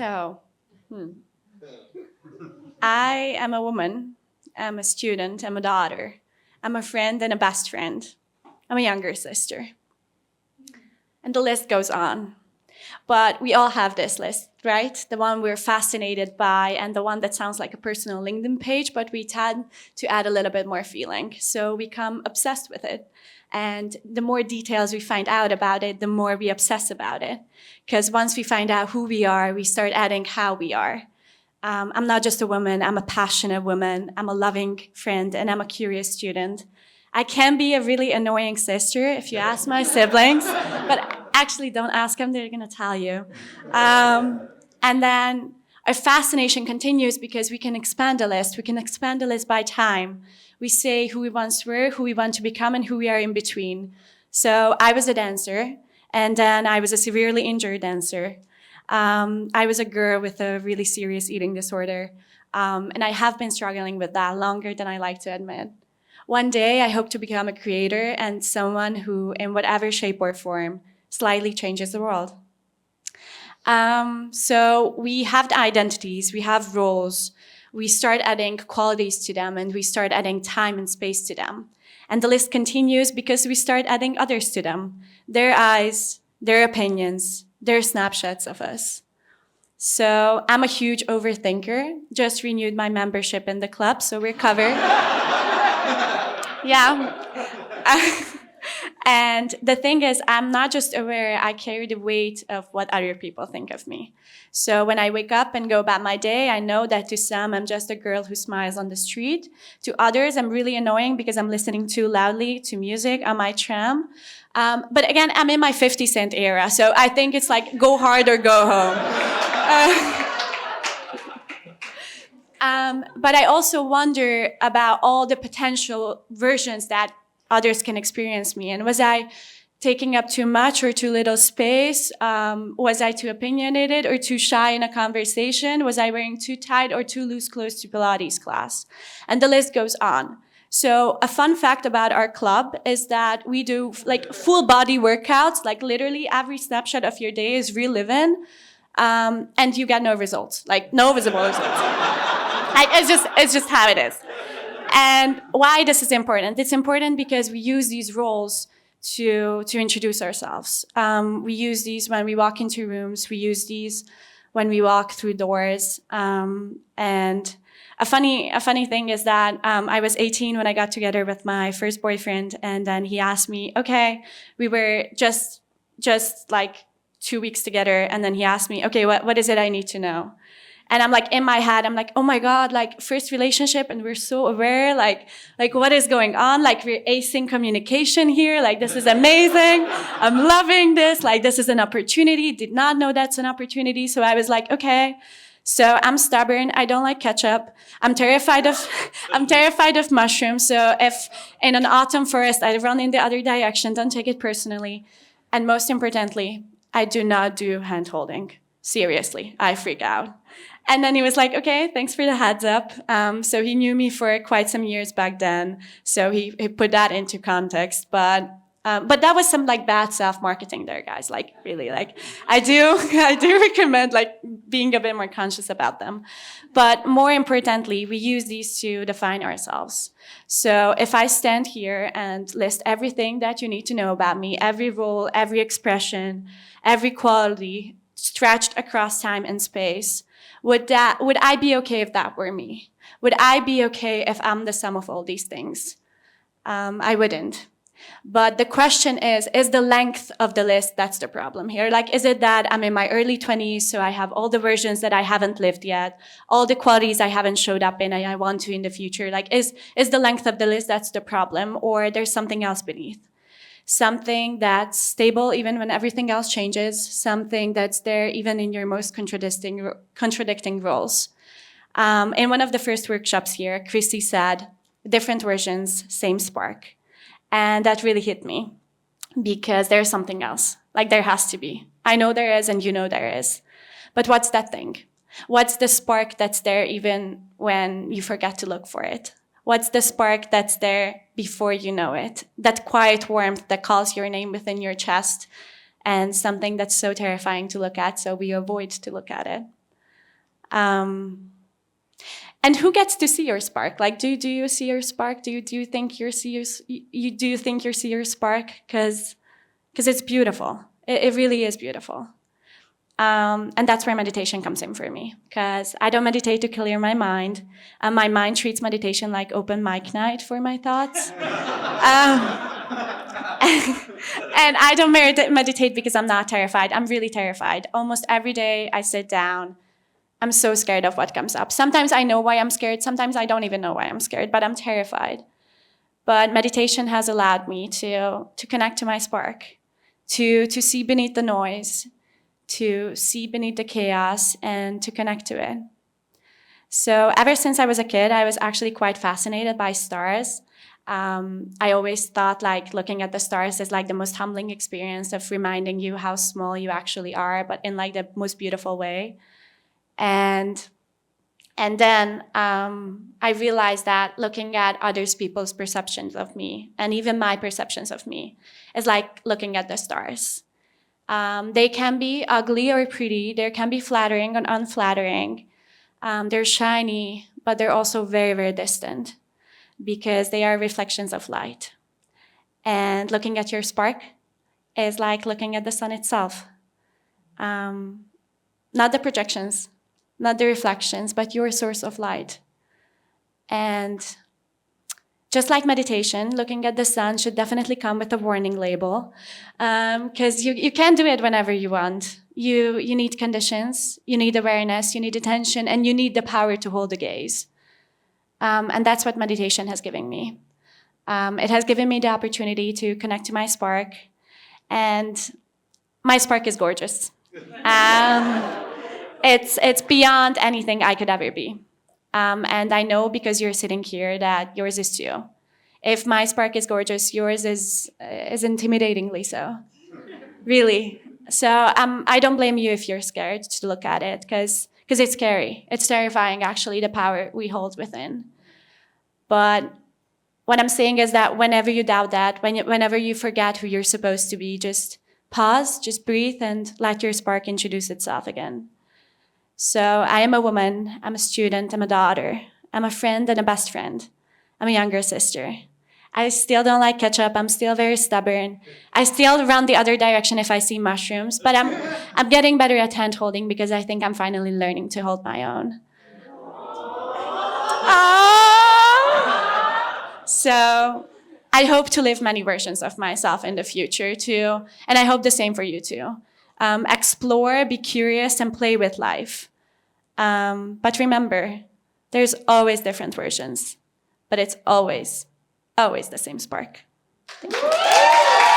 So, I am a woman, I'm a student, I'm a daughter, I'm a friend and a best friend, I'm a younger sister. And the list goes on. But we all have this list, right? The one we're fascinated by and the one that sounds like a personal LinkedIn page, but we tend to add a little bit more feeling. So we become obsessed with it. And the more details we find out about it, the more we obsess about it. Because once we find out who we are, we start adding how we are. I'm not just a woman, I'm a passionate woman, I'm a loving friend, and I'm a curious student. I can be a really annoying sister if you ask my siblings, but actually don't ask them, they're gonna tell you. And then our fascination continues because we can expand the list. We can expand the list by time. We say who we once were, who we want to become, and who we are in between. So I was a dancer, and then I was a severely injured dancer. I was a girl with a really serious eating disorder, and I have been struggling with that longer than I like to admit. One day, I hope to become a creator and someone who, in whatever shape or form, slightly changes the world. So we have the identities, we have roles, we start adding qualities to them, and we start adding time and space to them. And the list continues because we start adding others to them, their eyes, their opinions, their snapshots of us. So I'm a huge overthinker, just renewed my membership in the club, so we're covered. Yeah. And the thing is, I'm not just aware, I carry the weight of what other people think of me. So when I wake up and go about my day, I know that to some, I'm just a girl who smiles on the street. To others, I'm really annoying because I'm listening too loudly to music on my tram. But again, I'm in my 50 Cent era, so I think it's like, go hard or go home. But I also wonder about all the potential versions that others can experience me. And was I taking up too much or too little space? Was I too opinionated or too shy in a conversation? Was I wearing too tight or too loose clothes to Pilates class? And the list goes on. So a fun fact about our club is that we do like full body workouts, like literally every snapshot of your day is reliving, and you get no results, like no visible results. Like it's just how it is. And why this is important? It's important because we use these roles to introduce ourselves. We use these when we walk into rooms. We use these when we walk through doors. And a funny thing is that I was 18 when I got together with my first boyfriend, and then he asked me, okay, we were just like 2 weeks together, and then he asked me, okay, what is it I need to know? And I'm like, in my head, I'm like, oh my God, like first relationship, and we're so aware, like what is going on? Like we're acing communication here. Like this is amazing. I'm loving this. Like this is an opportunity. Did not know that's an opportunity. So I was like, okay. So I'm stubborn. I don't like ketchup. I'm terrified of mushrooms. So if in an autumn forest I run in the other direction, don't take it personally. And most importantly, I do not do hand holding. Seriously, I freak out. And then he was like, okay, thanks for the heads up. So he knew me for quite some years back then. So he put that into context. But that was some like bad self-marketing there, guys. Like really, like I do recommend like being a bit more conscious about them. But more importantly, we use these to define ourselves. So if I stand here and list everything that you need to know about me, every role, every expression, every quality stretched across time and space, would I be okay if that were me? Would I be okay if I'm the sum of all these things? I wouldn't. But the question is the length of the list that's the problem here? Like, is it that I'm in my early 20s, so I have all the versions that I haven't lived yet, all the qualities I haven't showed up in and I want to in the future? Like, is the length of the list that's the problem, or there's something else beneath? Something that's stable even when everything else changes, something that's there even in your most contradicting roles. In one of the first workshops here, Christy said, different versions, same spark. And that really hit me because there's something else. Like there has to be. I know there is and you know there is. But what's that thing? What's the spark that's there even when you forget to look for it? What's the spark that's there before you know it? That quiet warmth that calls your name within your chest, and something that's so terrifying to look at, so we avoid to look at it. And who gets to see your spark? Like, do you see your spark? Do you think you see your spark? Because it's beautiful. It really is beautiful. And that's where meditation comes in for me, because I don't meditate to clear my mind. My mind treats meditation like open mic night for my thoughts. And I don't meditate because I'm not terrified. I'm really terrified. Almost every day I sit down. I'm so scared of what comes up. Sometimes I know why I'm scared. Sometimes I don't even know why I'm scared, but I'm terrified. But meditation has allowed me to connect to my spark, to see beneath the noise, to see beneath the chaos, and to connect to it. So ever since I was a kid, I was actually quite fascinated by stars. I always thought like looking at the stars is like the most humbling experience of reminding you how small you actually are, but in like the most beautiful way. And then I realized that looking at others people's perceptions of me, and even my perceptions of me, is like looking at the stars. They can be ugly or pretty. They can be flattering or unflattering. They're shiny, but they're also very, very distant because they are reflections of light. And looking at your spark is like looking at the sun itself. Not the projections, not the reflections, but your source of light. And just like meditation, looking at the sun should definitely come with a warning label, because you can't do it whenever you want. You need conditions, you need awareness, you need attention, and you need the power to hold the gaze. And that's what meditation has given me. It has given me the opportunity to connect to my spark, and my spark is gorgeous. It's beyond anything I could ever be. And I know because you're sitting here that yours is too. If my spark is gorgeous, yours is intimidatingly so. Really. So I don't blame you if you're scared to look at it, because it's scary. It's terrifying, actually, the power we hold within. But what I'm saying is that whenever you doubt that, whenever you forget who you're supposed to be, just pause, just breathe, and let your spark introduce itself again. So I am a woman, I'm a student, I'm a daughter, I'm a friend and a best friend. I'm a younger sister. I still don't like ketchup, I'm still very stubborn. I still run the other direction if I see mushrooms, but I'm getting better at hand holding because I think I'm finally learning to hold my own. So I hope to live many versions of myself in the future too, and I hope the same for you too. Explore, be curious, and play with life. But remember, there's always different versions, but it's always, always the same spark. Thank you.